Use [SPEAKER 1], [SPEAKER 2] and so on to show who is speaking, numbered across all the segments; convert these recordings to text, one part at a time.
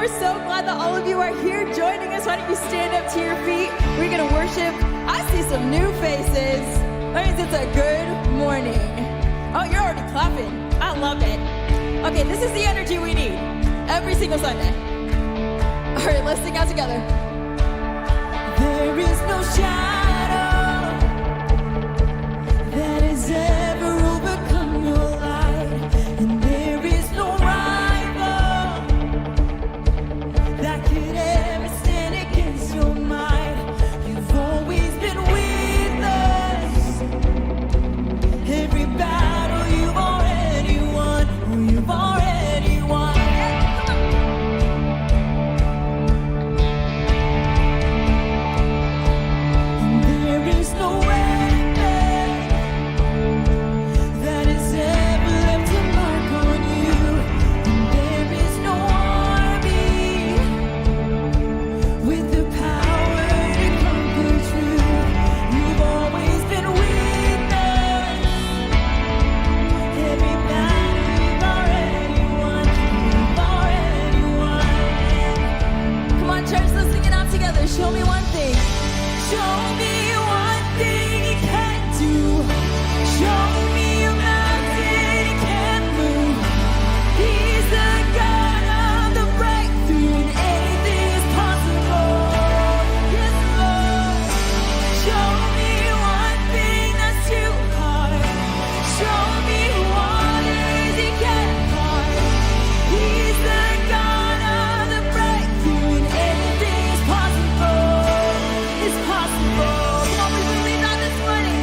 [SPEAKER 1] we're so glad that all of you are here joining us. Why don't you stand up to your feet? We're going to worship. I see some new faces. That means it's a good morning. Oh, you're already clapping. I love it. Okay, this is the energy we need every single Sunday. All right, let's sing out together. There is no shadow that has ever overcome your light, and there is no rival that could ever stand against your might. You've always been with us. Every battle you've already won, oh, you've already won. And there is no weapon that has ever left a mark on you. And there is no army with the power to conquer truth. You've always been with us. Every battle you've already won. You've already won. Come on, church, let's sing it out together. Show me one thing. Show me one thing you can't do. Show me a mountain you can't move. He's the God of the breakthrough, and anything is possible. Yes, Lord. Show me one thing that's too hard. Show me waters you can't part. He's the God of the breakthrough, and anything is possible. It's possible. Come on, we believe that this morning.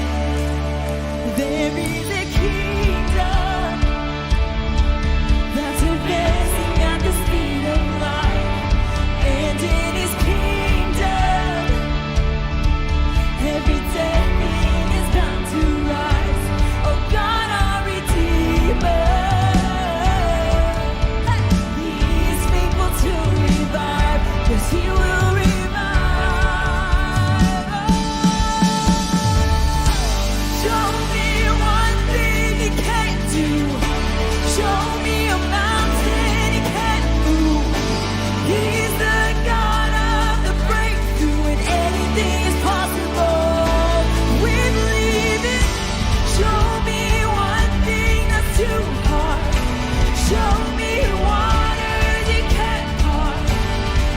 [SPEAKER 1] There is a kingdom that's advancing at the speed of light, and in His kingdom, every dead thing is bound to rise. Oh God, our Redeemer, He is faithful to revive. Yes, He will revive. Show me one thing you can't do. Show me a mountain you can't move. He's the God of the breakthrough, and anything is possible. We believe it. Show me one thing that's too hard. Show me waters you can't part.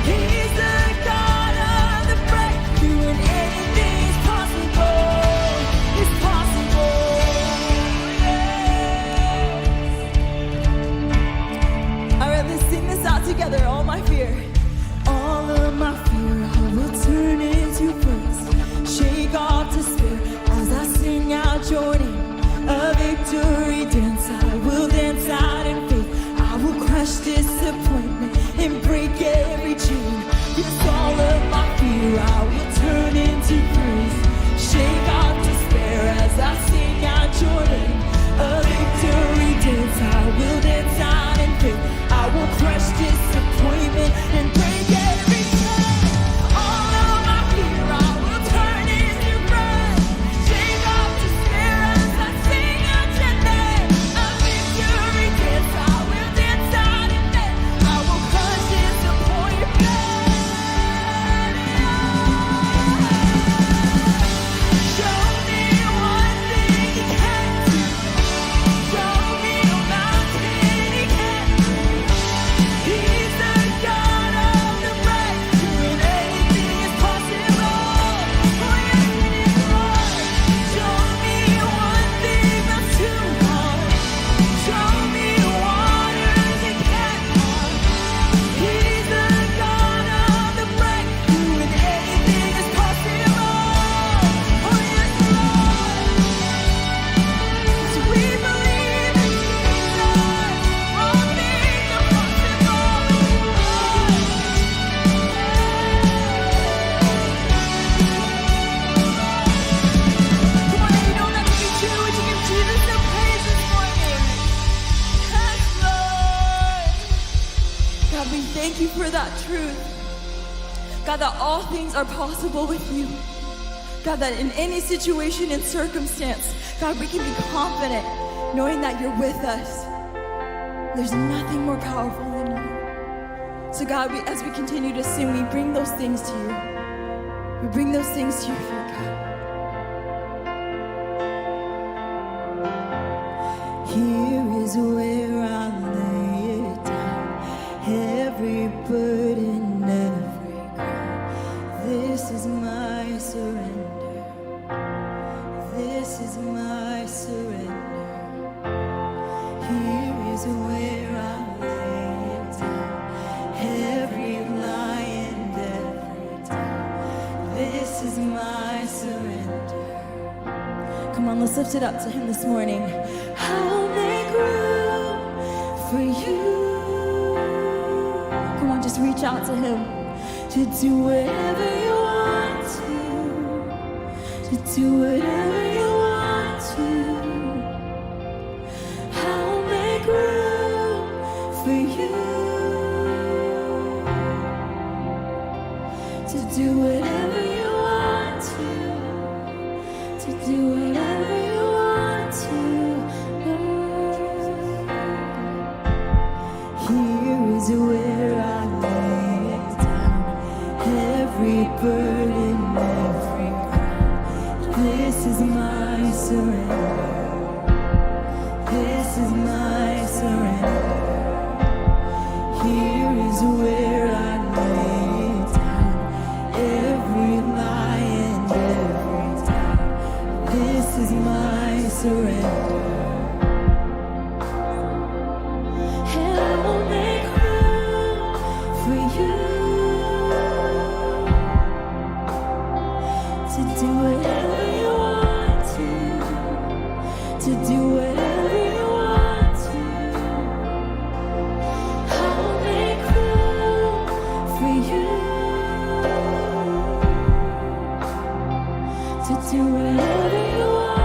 [SPEAKER 1] He's the God of the breakthrough, and anything is possible. It's possible. Yes. All right, let's sing this out together. All my fear, all of my fear, I will turn into praise. Shake off despair as I sing out your name. A victory dance, I will dance out in faith. I will crush disappointment and break every chain. Yes, all of my fear, I will turn into praise. Shake off despair as I sing out your name. A victory dance, I will dance out in faith. I will crush disappointment and break every chain. All of my fear, I will turn into praise. Shake off despair as I sing out your name. A victory dance, I will dance out in faith. I will crush disappointment. Show me one thing you can't do. Show me a mountain you can't move. He's the God of the breakthrough, and anything is possible. Oh, yes, it is, Lord. Show me one thing that's too hard. Show me waters you can't part. He's the God of the breakthrough, and anything is possible. Oh, yes, Lord. So we believe in Jesus. All things are possible. Come on, if you know that to be true, would you give Jesus some praise this morning? Yes, Lord. God, we thank you for that truth. God, that all things are possible with you. God, that in any situation and circumstance, God, we can be confident knowing that you're with us. There's nothing more powerful than you. So God, as we continue to sing, we bring those things to you. We bring those things to your feet, God. Here is where I lay it down, every burden, every crown. This is my surrender. This is my surrender. Here is where I lay it down, every lie and every doubt. This is my surrender. Come on, let's lift it up to him this morning. I'll make room for you. Come on, just reach out to him to do whatever you want to do whatever you want to. I'll make room for you to do whatever you want to do whatever you want to. Here is where I lay it down, every burden, every crown. This is my surrender. This is my surrender. Here is where I lay it down, every lie and every doubt. This is my surrender. And I will make room for you to do whatever you want to do whatever you want to. I will make room for you to do whatever you want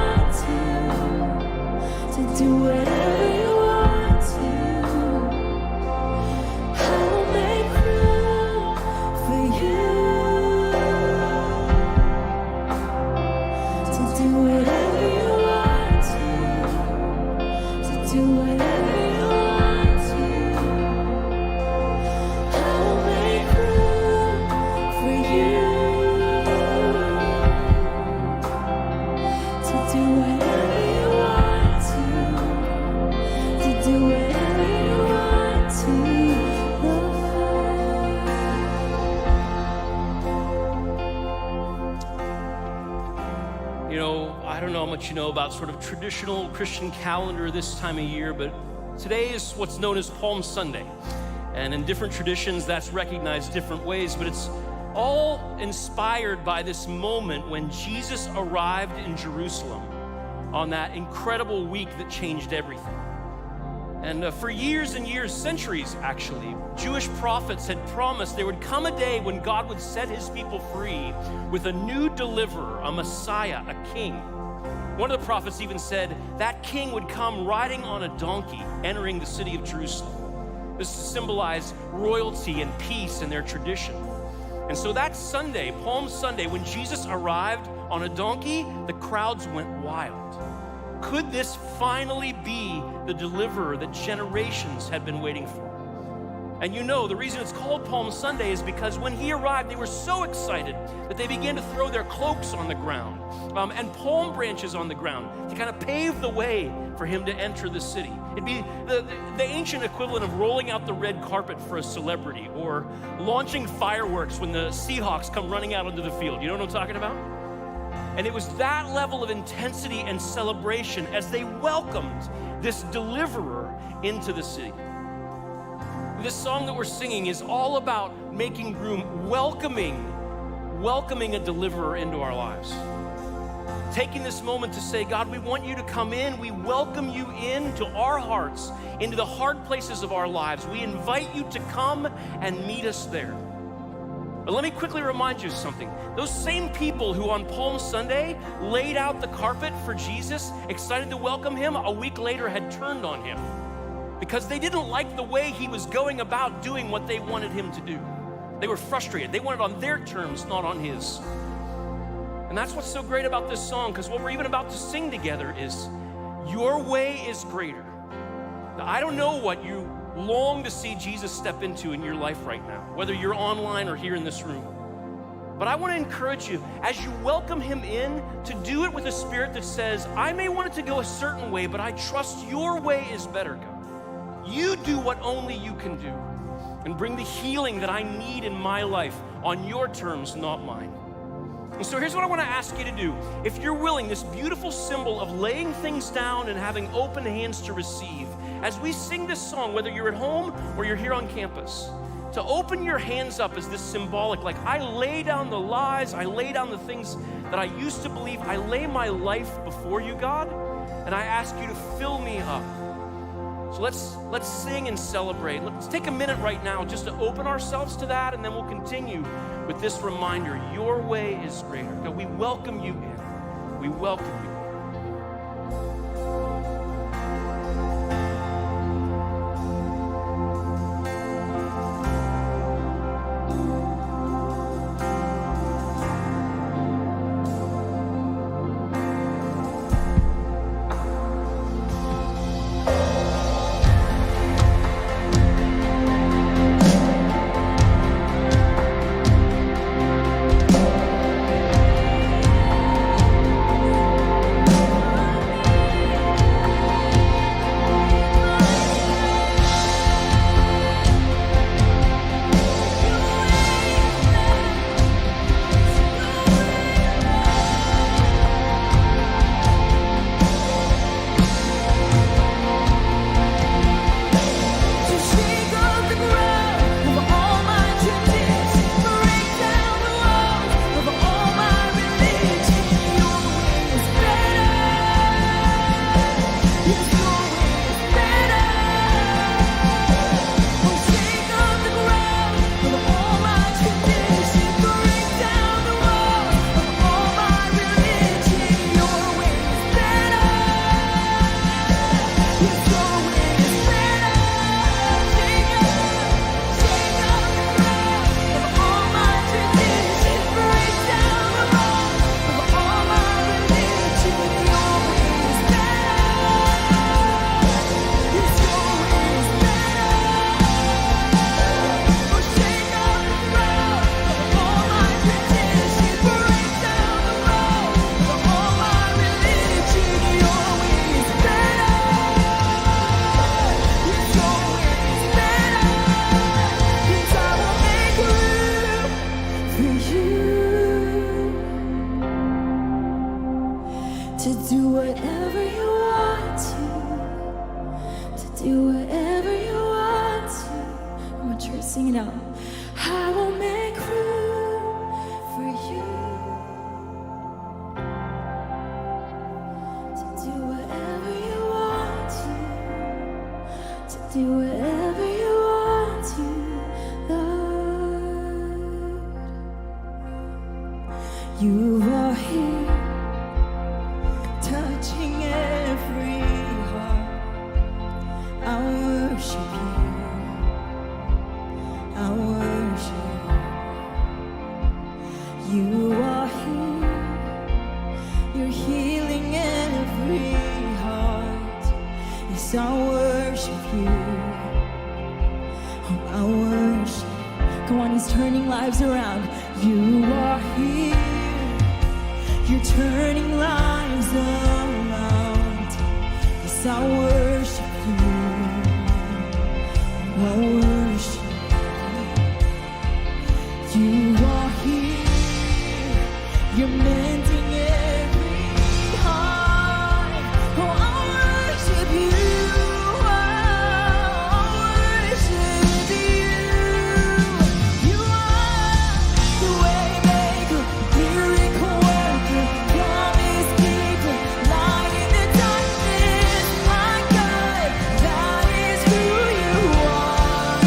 [SPEAKER 1] to do whatever you want to. I will make room for you to do whatever you want to do whatever you want to. I will make room for you to do whatever you want to do whatever you want to.
[SPEAKER 2] You know, I don't know how much you know about sort of traditional Christian calendar this time of year, but today is what's known as Palm Sunday. And in different traditions, that's recognized different ways, but it's all inspired by this moment when Jesus arrived in Jerusalem on that incredible week that changed everything. And for years and years, centuries actually, Jewish prophets had promised there would come a day when God would set his people free with a new deliverer, a Messiah, a king. One of the prophets even said that king would come riding on a donkey, entering the city of Jerusalem. This symbolized royalty and peace in their tradition. And so that Sunday, Palm Sunday, when Jesus arrived on a donkey, the crowds went wild. Could this finally be the deliverer that generations had been waiting for? And you know, the reason it's called Palm Sunday is because when he arrived, they were so excited that they began to throw their cloaks on the ground and palm branches on the ground to kind of pave the way for him to enter the city. It'd be the ancient equivalent of rolling out the red carpet for a celebrity or launching fireworks when the Seahawks come running out onto the field. You know what I'm talking about? And it was that level of intensity and celebration as they welcomed this deliverer into the city. This song that we're singing is all about making room, welcoming a deliverer into our lives. Taking this moment to say, God, we want you to come in. We welcome you into our hearts, into the hard places of our lives. We invite you to come and meet us there. But let me quickly remind you of something. Those same people who on Palm Sunday laid out the carpet for Jesus, excited to welcome him, a week later had turned on him because they didn't like the way he was going about doing what they wanted him to do. They were frustrated. They wanted on their terms, not on his. And that's what's so great about this song, because what we're even about to sing together is, your way is greater. Now, I don't know what you long to see Jesus step into in your life right now, whether you're online or here in this room. But I want to encourage you, as you welcome him in, to do it with a spirit that says, I may want it to go a certain way, but I trust your way is better, God. You do what only you can do, and bring the healing that I need in my life on your terms, not mine. And so here's what I want to ask you to do. If you're willing, this beautiful symbol of laying things down and having open hands to receive, as we sing this song, whether you're at home or you're here on campus, to open your hands up as this symbolic, like I lay down the lies, I lay down the things that I used to believe, I lay my life before you, God, and I ask you to fill me up. So let's sing and celebrate. Let's take a minute right now just to open ourselves to that, and then we'll continue with this reminder, your way is greater. God, we welcome you in. We welcome you.
[SPEAKER 1] Sing it out. I will make room for you to do whatever you want to do whatever you want to, Lord. You are here, touching every heart. I worship you. I worship you. You are here. You're healing every heart. Yes, I worship you. Oh, I worship. Come on, he's turning lives around. You are here. You're turning lives around. Yes, I worship you. I worship. You are here, you're mending every heart. Oh, I worship you, I worship you. You are the way maker, miracle worker, promise keeper, light in the darkness, my God, that is who you are.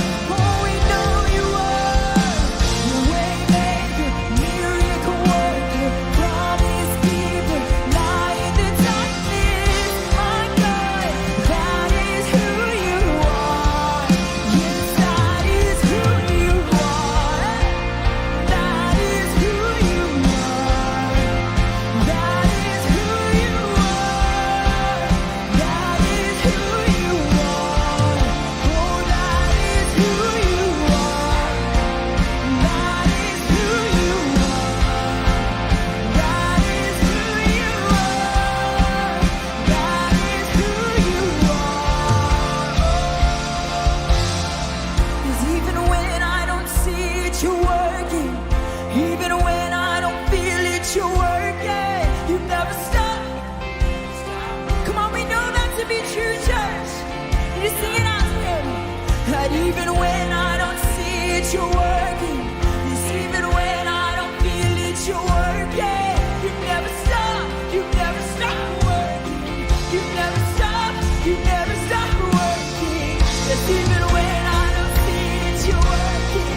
[SPEAKER 1] Even when I don't see it, you're working. Yes, even when I don't feel it, you're working. You never stop working. You never stop working. Yes, even when I don't see it, you're working.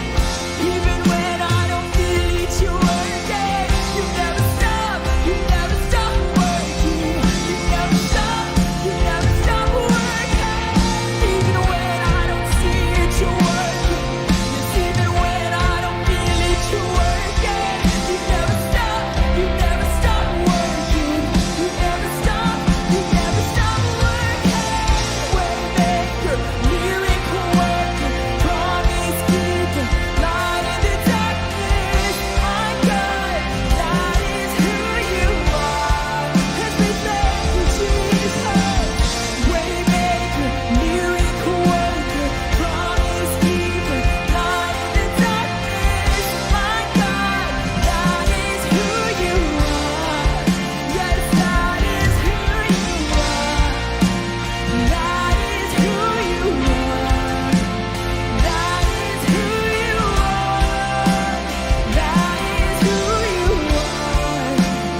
[SPEAKER 1] Even when I don't feel it, you're working. You never stop working. You never stop working. Even when I don't see it, you're working. Yes, even when I don't feel it, you're working. You never stop working. You never stop working. Waymaker, miracle worker, promise keeper, light in the darkness. My God, that is who you are. 'Cause we thank you, Jesus. Waymaker, miracle worker, promise keeper, light in the darkness. My God, that is who you are. Yes, that is who you are. That is who you are. That is who you are. That is who you are.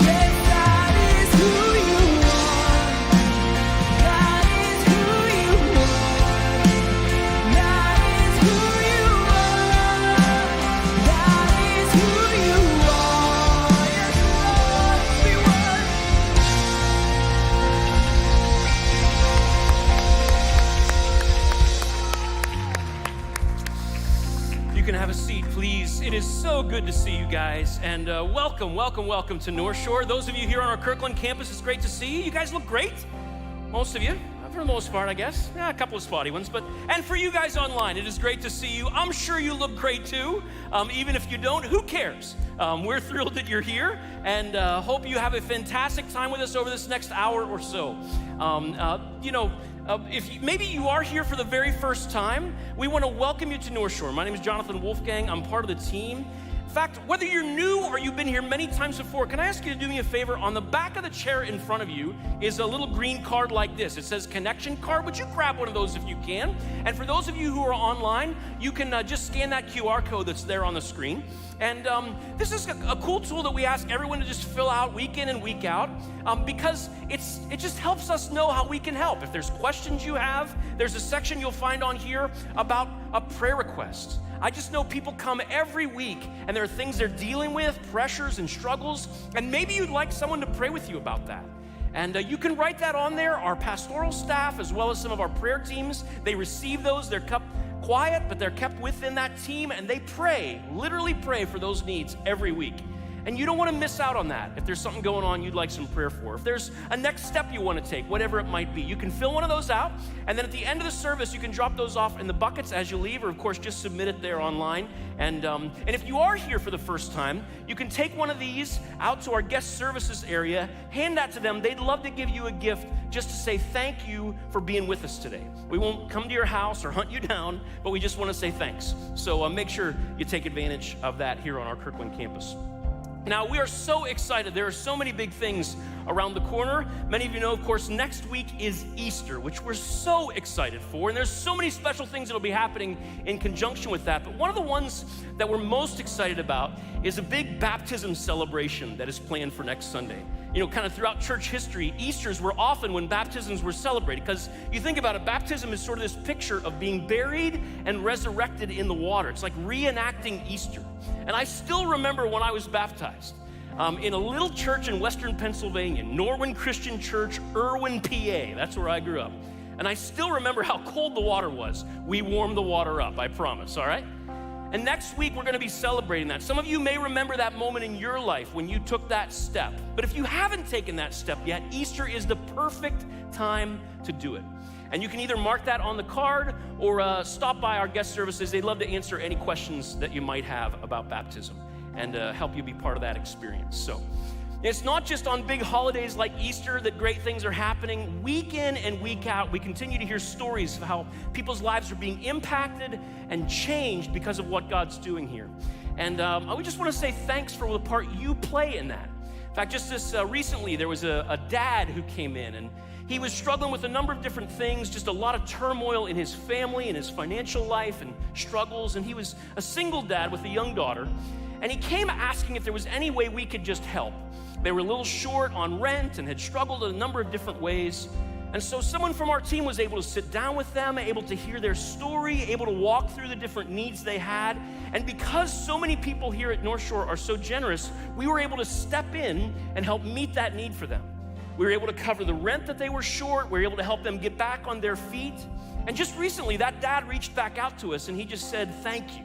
[SPEAKER 1] Yes, that is who you are. That is who you are. That is who you are. That is who you are. Yes, Lord, we worship.
[SPEAKER 2] You can have a seat, please. It is so good to see you guys. And welcome to North Shore. Those of you here on our Kirkland campus, it's great to see you. You guys look great. Most of you, for the most part, I guess. Yeah, a couple of spotty ones. And for you guys online, it is great to see you. I'm sure you look great too. Even if you don't, who cares? We're thrilled that you're here, and hope you have a fantastic time with us over this next hour or so. If maybe you are here for the very first time, we want to welcome you to North Shore. My name is Jonathan Wolfgang. I'm part of the team. In fact, whether you're new or you've been here many times before, can I ask you to do me a favor? On the back of the chair in front of you is a little green card like this. It says connection card. Would you grab one of those if you can? And for those of you who are online, you can just scan that QR code that's there on the screen. And this is a cool tool that we ask everyone to just fill out week in and week out because it just helps us know how we can help. If there's questions you have, there's a section you'll find on here about a prayer request. I just know people come every week and there are things they're dealing with, pressures and struggles, and maybe you'd like someone to pray with you about that. And you can write that on there. Our pastoral staff, as well as some of our prayer teams, they receive those. They're kept quiet, but they're kept within that team, and they pray, literally pray for those needs every week. And you don't want to miss out on that. If there's something going on you'd like some prayer for, if there's a next step you want to take, whatever it might be, you can fill one of those out, and then at the end of the service, you can drop those off in the buckets as you leave, or of course, just submit it there online. And if you are here for the first time, you can take one of these out to our guest services area, hand that to them. They'd love to give you a gift just to say thank you for being with us today. We won't come to your house or hunt you down, but we just want to say thanks. So make sure you take advantage of that here on our Kirkland campus. Now, we are so excited. There are so many big things around the corner. Many of you know, of course, next week is Easter, which we're so excited for. And there's so many special things that will be happening in conjunction with that. But one of the ones that we're most excited about is a big baptism celebration that is planned for next Sunday. You know, kind of throughout church history, Easters were often when baptisms were celebrated, because you think about it, baptism is sort of this picture of being buried and resurrected in the water. It's like reenacting Easter. And I still remember when I was baptized in a little church in Western Pennsylvania, Norwin Christian Church, Irwin, PA. That's where I grew up. And I still remember how cold the water was. We warmed the water up, I promise, all right? And next week, we're going to be celebrating that. Some of you may remember that moment in your life when you took that step. But if you haven't taken that step yet, Easter is the perfect time to do it. And you can either mark that on the card or stop by our guest services. They'd love to answer any questions that you might have about baptism and help you be part of that experience. So it's not just on big holidays like Easter that great things are happening. Week in and week out, we continue to hear stories of how people's lives are being impacted and changed because of what God's doing here. And we just want to say thanks for the part you play in that. In fact, just this recently, there was a dad who came in, and He was struggling with a number of different things, just a lot of turmoil in his family and his financial life and struggles. And he was a single dad with a young daughter. And he came asking if there was any way we could just help. They were a little short on rent and had struggled in a number of different ways. And so someone from our team was able to sit down with them, able to hear their story, able to walk through the different needs they had. And because so many people here at Northshore are so generous, we were able to step in and help meet that need for them. We were able to cover the rent that they were short. We were able to help them get back on their feet. And just recently, that dad reached back out to us and he just said, thank you.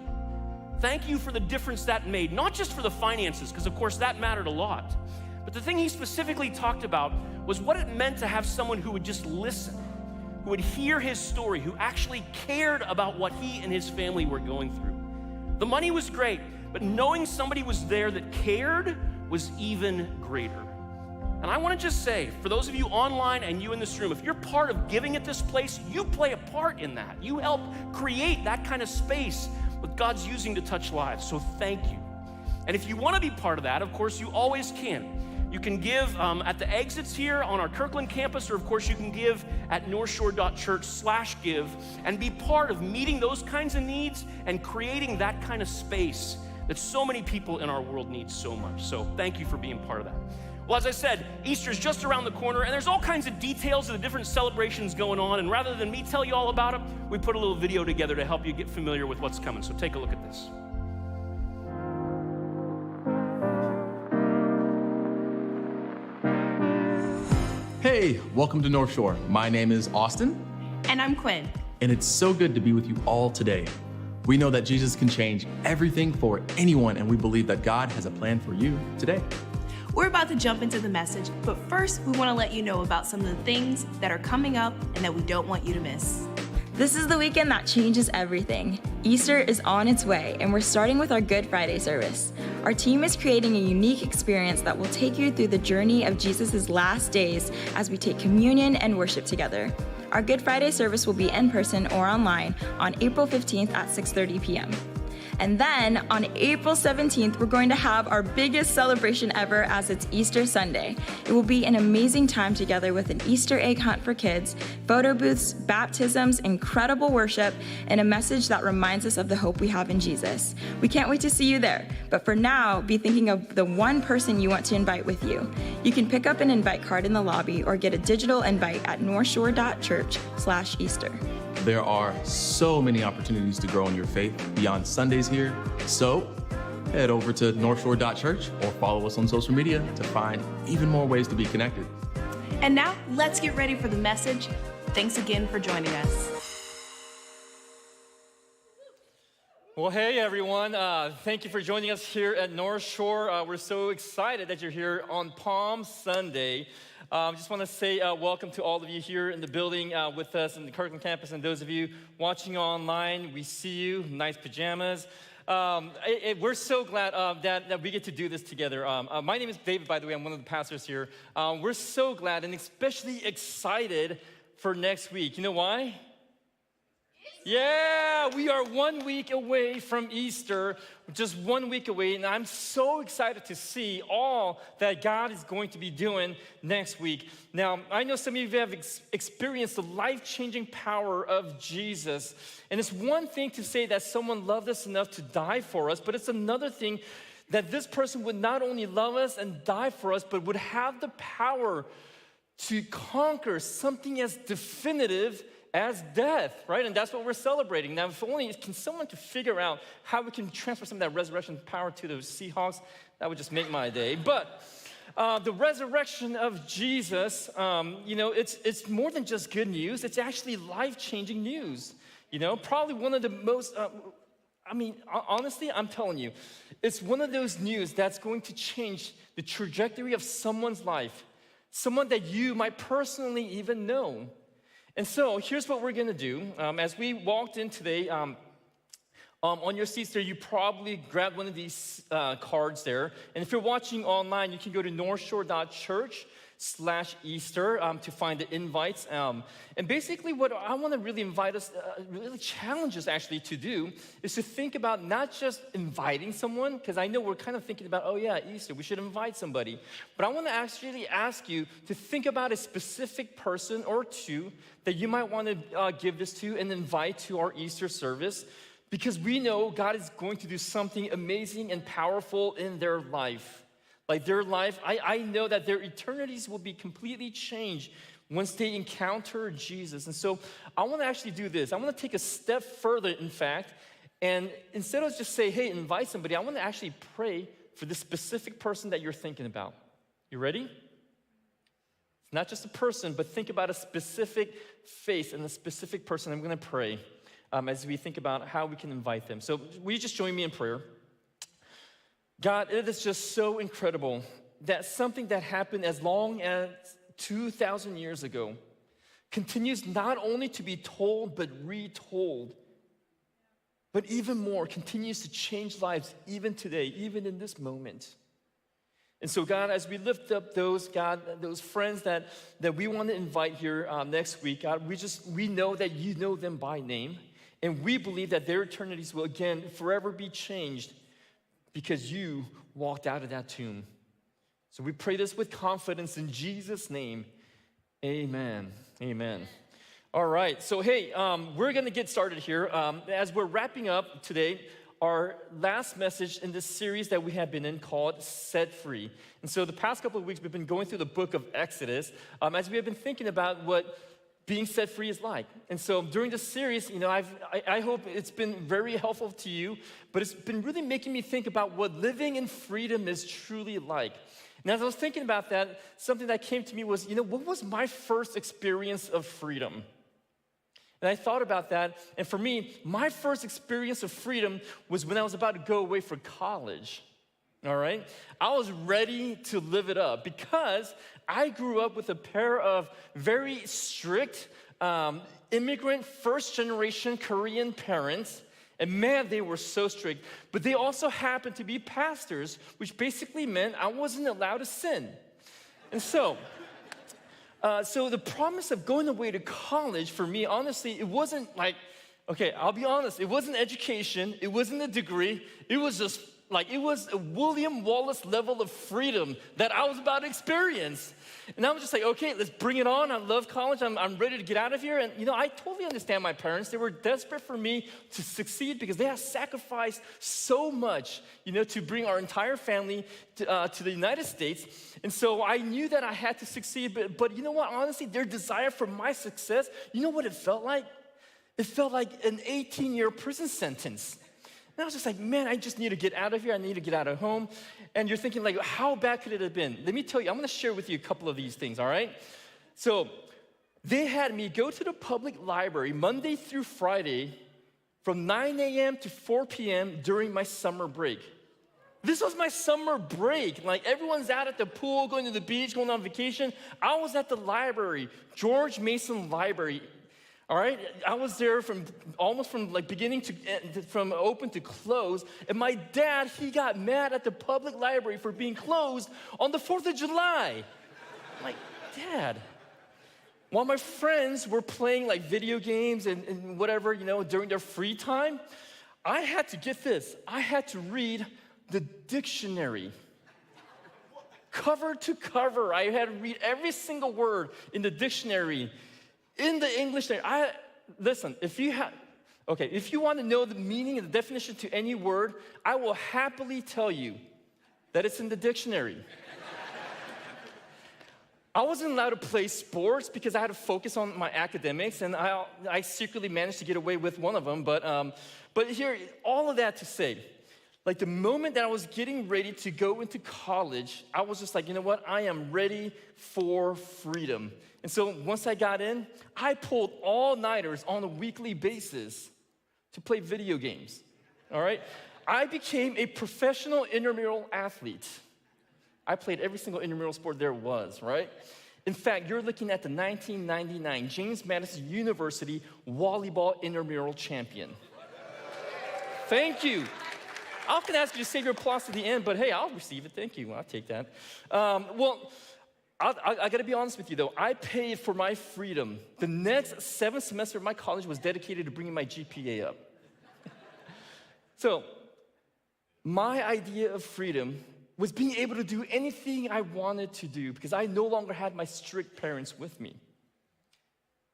[SPEAKER 2] Thank you for the difference that made, not just for the finances, because of course that mattered a lot. But the thing he specifically talked about was what it meant to have someone who would just listen, who would hear his story, who actually cared about what he and his family were going through. The money was great, but knowing somebody was there that cared was even greater. And I want to just say, for those of you online and you in this room, if you're part of giving at this place, you play a part in that. You help create that kind of space that God's using to touch lives, so thank you. And if you want to be part of that, of course, you always can. You can give at the exits here on our Kirkland campus, or of course you can give at northshore.church/give and be part of meeting those kinds of needs and creating that kind of space that so many people in our world need so much. So thank you for being part of that. Well, as I said, Easter's just around the corner, and there's all kinds of details of the different celebrations going on, and rather than me tell you all about it, we put a little video together to help you get familiar with what's coming. So take a look at this.
[SPEAKER 3] Hey, welcome to Northshore. My name is Austin.
[SPEAKER 4] And I'm Quinn.
[SPEAKER 3] And it's so good to be with you all today. We know that Jesus can change everything for anyone, and we believe that God has a plan for you today.
[SPEAKER 4] We're about to jump into the message, but first we want to let you know about some of the things that are coming up and that we don't want you to miss.
[SPEAKER 1] This is the weekend that changes everything. Easter is on its way, and we're starting with our Good Friday service. Our team is creating a unique experience that will take you through the journey of Jesus' last days as we take communion and worship together. Our Good Friday service will be in person or online on April 15th at 6:30 p.m. And then on April 17th, we're going to have our biggest celebration ever as it's Easter Sunday. It will be an amazing time together with an Easter egg hunt for kids, photo booths, baptisms, incredible worship, and a message that reminds us of the hope we have in Jesus. We can't wait to see you there. But for now, be thinking of the one person you want to invite with you. You can pick up an invite card in the lobby or get a digital invite at northshore.church/Easter.
[SPEAKER 3] There are so many opportunities to grow in your faith beyond Sundays here. So head over to northshore.church or follow us on social media to find even more ways to be connected.
[SPEAKER 4] And now let's get ready for the message. Thanks again for joining us.
[SPEAKER 5] Well, hey everyone, thank you for joining us here at Northshore. We're so excited that you're here on Palm Sunday. Just want to say welcome to all of you here in the building with us in the Kirkland campus, and those of you watching online, we see you, nice pajamas. We're so glad that we get to do this together. My name is David, by the way, I'm one of the pastors here. We're so glad and especially excited for next week. You know why? Yeah, we are 1 week away from Easter, just 1 week away, and I'm so excited to see all that God is going to be doing next week. Now, I know some of you have experienced the life-changing power of Jesus, and it's one thing to say that someone loved us enough to die for us, but it's another thing that this person would not only love us and die for us, but would have the power to conquer something as definitive as death, right? And that's what we're celebrating. Now, if only can someone to figure out how we can transfer some of that resurrection power to those Seahawks, that would just make my day. But the resurrection of Jesus, it's more than just good news. It's actually life-changing news. Probably one of the most, honestly, I'm telling you, it's one of those news that's going to change the trajectory of someone's life, someone that you might personally even know. And so here's what we're gonna do. As we walked in today, on your seats there, you probably grabbed one of these cards there. And if you're watching online, you can go to northshore.church Easter to find the invites. And basically what I want to really invite us, really challenge us actually to do is to think about not just inviting someone, because I know we're kind of thinking about, oh yeah, Easter, we should invite somebody. But I want to actually ask you to think about a specific person or two that you might want to give this to and invite to our Easter service, because we know God is going to do something amazing and powerful in their life. Like their life, I know that their eternities will be completely changed once they encounter Jesus. And so I want to actually do this. I want to take a step further, in fact, and instead of just say, hey, invite somebody, I want to actually pray for the specific person that you're thinking about. You ready? It's not just a person, but think about a specific face and a specific person. I'm going to pray as we think about how we can invite them. So will you just join me in prayer? God, it is just so incredible that something that happened as long as 2,000 years ago continues not only to be told, but retold, but even more, continues to change lives even today, even in this moment. And so, God, as we lift up those friends that we want to invite here next week, God, we know that you know them by name, and we believe that their eternities will again forever be changed because you walked out of that tomb. So we pray this with confidence in Jesus' name. Amen. Amen. All right. So, hey, we're going to get started here. As we're wrapping up today, our last message in this series that we have been in called Set Free. And so the past couple of weeks, we've been going through the book of Exodus as we have been thinking about what being set free is like. And so during this series, I hope it's been very helpful to you, but it's been really making me think about what living in freedom is truly like. And as I was thinking about that, something that came to me was, what was my first experience of freedom? And I thought about that, and for me, my first experience of freedom was when I was about to go away for college. All right? I was ready to live it up because I grew up with a pair of very strict immigrant first-generation Korean parents. And man, they were so strict. But they also happened to be pastors, which basically meant I wasn't allowed to sin. And so the promise of going away to college for me, honestly, it wasn't like, okay, I'll be honest, it wasn't education, it wasn't a degree, it was just it was a William Wallace level of freedom that I was about to experience. And I was just like, okay, let's bring it on. I love college. I'm ready to get out of here. And, I totally understand my parents. They were desperate for me to succeed because they had sacrificed so much, to bring our entire family to the United States. And so I knew that I had to succeed. But you know what? Honestly, their desire for my success, you know what it felt like? It felt like an 18-year prison sentence. And I was just like, man, I just need to get out of here. I need to get out of home. And you're thinking how bad could it have been? Let me tell you, I'm going to share with you a couple of these things, all right? So they had me go to the public library Monday through Friday from 9 a.m. to 4 p.m. during my summer break. This was my summer break. Everyone's out at the pool, going to the beach, going on vacation. I was at the library, George Mason Library. All right, I was there from beginning to from open to close, and my dad, he got mad at the public library for being closed on the 4th of July. I'm like, Dad, while my friends were playing video games and whatever, during their free time, I had to get this. I had to read the dictionary. Cover to cover, I had to read every single word in the dictionary. In the English, listen, if you want to know the meaning and the definition to any word, I will happily tell you that it's in the dictionary. I wasn't allowed to play sports because I had to focus on my academics, and I secretly managed to get away with one of them. But here, all of that to say, the moment that I was getting ready to go into college, I was just like, you know what? I am ready for freedom. And so once I got in, I pulled all-nighters on a weekly basis to play video games, all right? I became a professional intramural athlete. I played every single intramural sport there was, right? In fact, you're looking at the 1999 James Madison University volleyball intramural champion. Thank you. I often ask you to save your applause to the end, but hey, I'll receive it. Thank you. I'll take that. I gotta be honest with you though, I paid for my freedom. The next 7th semester of my college was dedicated to bringing my GPA up. So, my idea of freedom was being able to do anything I wanted to do because I no longer had my strict parents with me.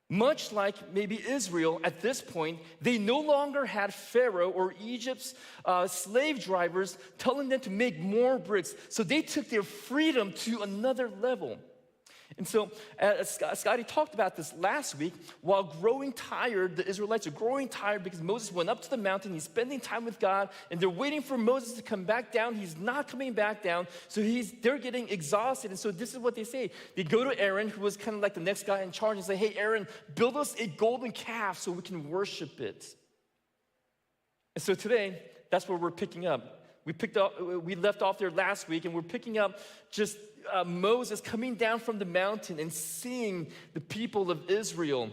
[SPEAKER 5] Much like maybe Israel at this point, they no longer had Pharaoh or Egypt's slave drivers telling them to make more bricks. So they took their freedom to another level. And so, as Scotty talked about this last week, while growing tired, the Israelites are growing tired because Moses went up to the mountain, he's spending time with God, and they're waiting for Moses to come back down. He's not coming back down, so they're getting exhausted. And so this is what they say. They go to Aaron, who was kind of like the next guy in charge, and say, hey, Aaron, build us a golden calf so we can worship it. And so today, that's where we're picking up. We left off there last week, and we're picking up just Moses coming down from the mountain and seeing the people of Israel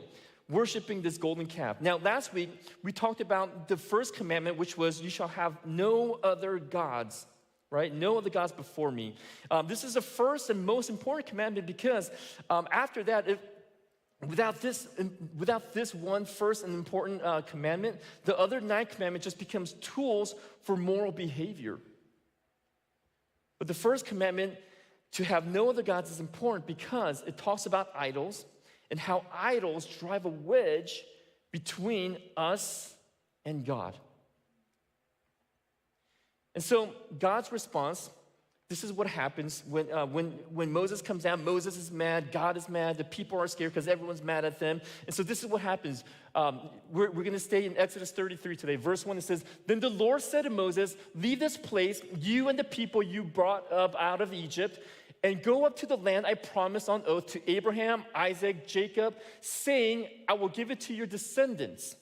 [SPEAKER 5] worshiping this golden calf. Now, last week, we talked about the first commandment, which was, you shall have no other gods, right? No other gods before me. This is the first and most important commandment because after that, without this one first and important commandment, the other 9 commandments just becomes tools for moral behavior. But the first commandment, to have no other gods, is important because it talks about idols and how idols drive a wedge between us and God. And so God's response, this is what happens when Moses comes down. Moses is mad, God is mad, the people are scared because everyone's mad at them. And so this is what happens. We're going to stay in Exodus 33 today. Verse 1, it says, then the Lord said to Moses, leave this place, you and the people you brought up out of Egypt, and go up to the land I promised on oath to Abraham, Isaac, Jacob, saying, I will give it to your descendants.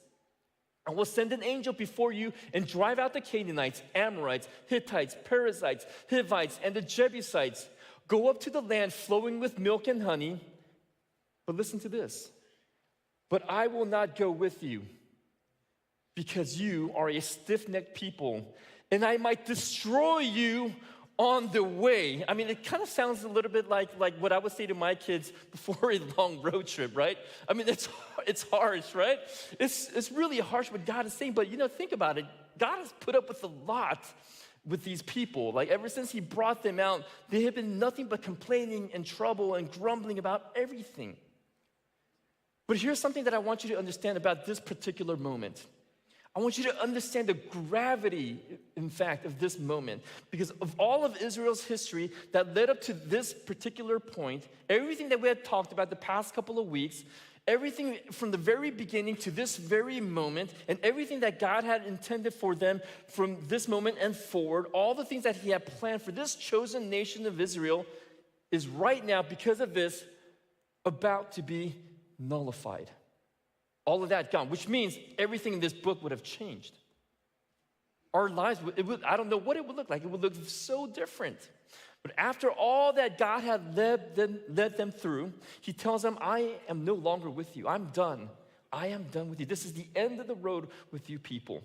[SPEAKER 5] I will send an angel before you and drive out the Canaanites, Amorites, Hittites, Perizzites, Hivites, and the Jebusites. Go up to the land flowing with milk and honey. But listen to this. But I will not go with you because you are a stiff-necked people, and I might destroy you on the way. I mean, it kind of sounds a little bit like what I would say to my kids before a long road trip, right? I mean, it's harsh, right? It's really harsh what God is saying, but think about it. God has put up with a lot with these people. Like ever since he brought them out, they have been nothing but complaining and trouble and grumbling about everything. But here's something that I want you to understand about this particular moment. I want you to understand the gravity, in fact, of this moment. Because of all of Israel's history that led up to this particular point, everything that we had talked about the past couple of weeks, everything from the very beginning to this very moment, and everything that God had intended for them from this moment and forward, all the things that he had planned for this chosen nation of Israel is right now, because of this, about to be nullified. All of that gone, which means everything in this book would have changed. Our lives, I don't know what it would look like. It would look so different. But after all that God had led them through, he tells them, I am no longer with you. I'm done. I am done with you. This is the end of the road with you people.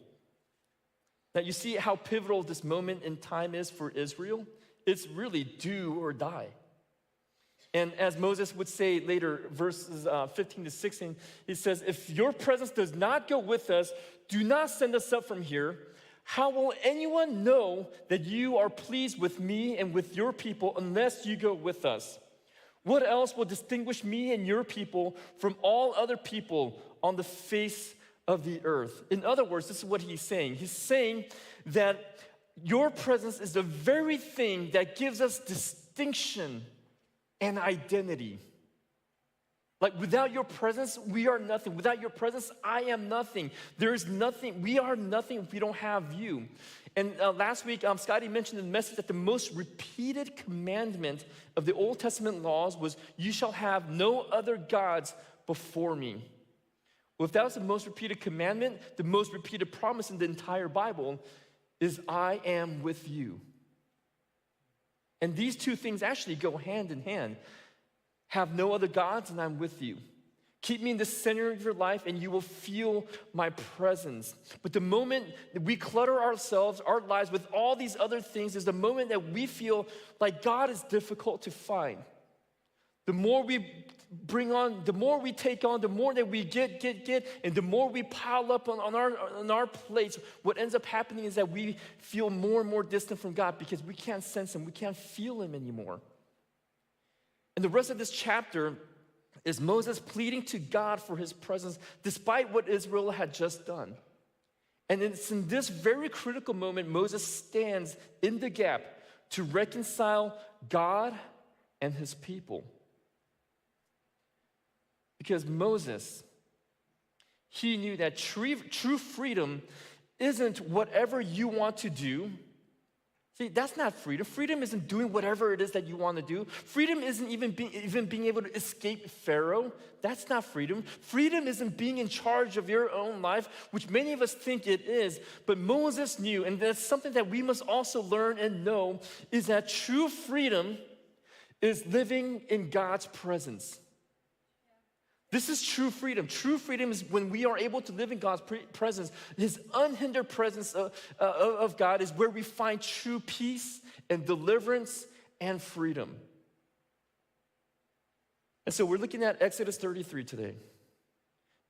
[SPEAKER 5] Now you see how pivotal this moment in time is for Israel? It's really do or die. And as Moses would say later, verses 15 to 16, he says, if your presence does not go with us, do not send us up from here. How will anyone know that you are pleased with me and with your people unless you go with us? What else will distinguish me and your people from all other people on the face of the earth? In other words, this is what he's saying. He's saying that your presence is the very thing that gives us distinction and identity. Like without your presence, we are nothing. Without your presence, I am nothing. There is nothing. We are nothing if we don't have you. And last week, Scotty mentioned in the message that the most repeated commandment of the Old Testament laws was, you shall have no other gods before me. Well, if that was the most repeated commandment, the most repeated promise in the entire Bible is, I am with you. And these two things actually go hand in hand. Have no other gods, and I'm with you. Keep me in the center of your life, and you will feel my presence. But the moment that we clutter ourselves, our lives with all these other things, is the moment that we feel like God is difficult to find. The more we bring on, the more we take on, the more that we get, and the more we pile up on our plates, what ends up happening is that we feel more and more distant from God because we can't sense Him, we can't feel Him anymore. And the rest of this chapter is Moses pleading to God for His presence despite what Israel had just done. And it's in this very critical moment Moses stands in the gap to reconcile God and His people. Because Moses, he knew that true freedom isn't whatever you want to do. See, that's not freedom. Freedom isn't doing whatever it is that you want to do. Freedom isn't even being able to escape Pharaoh. That's not freedom. Freedom isn't being in charge of your own life, which many of us think it is. But Moses knew, and that's something that we must also learn and know, is that true freedom is living in God's presence. This is true freedom. True freedom is when we are able to live in God's presence. His unhindered presence of God is where we find true peace and deliverance and freedom. And so we're looking at Exodus 33 today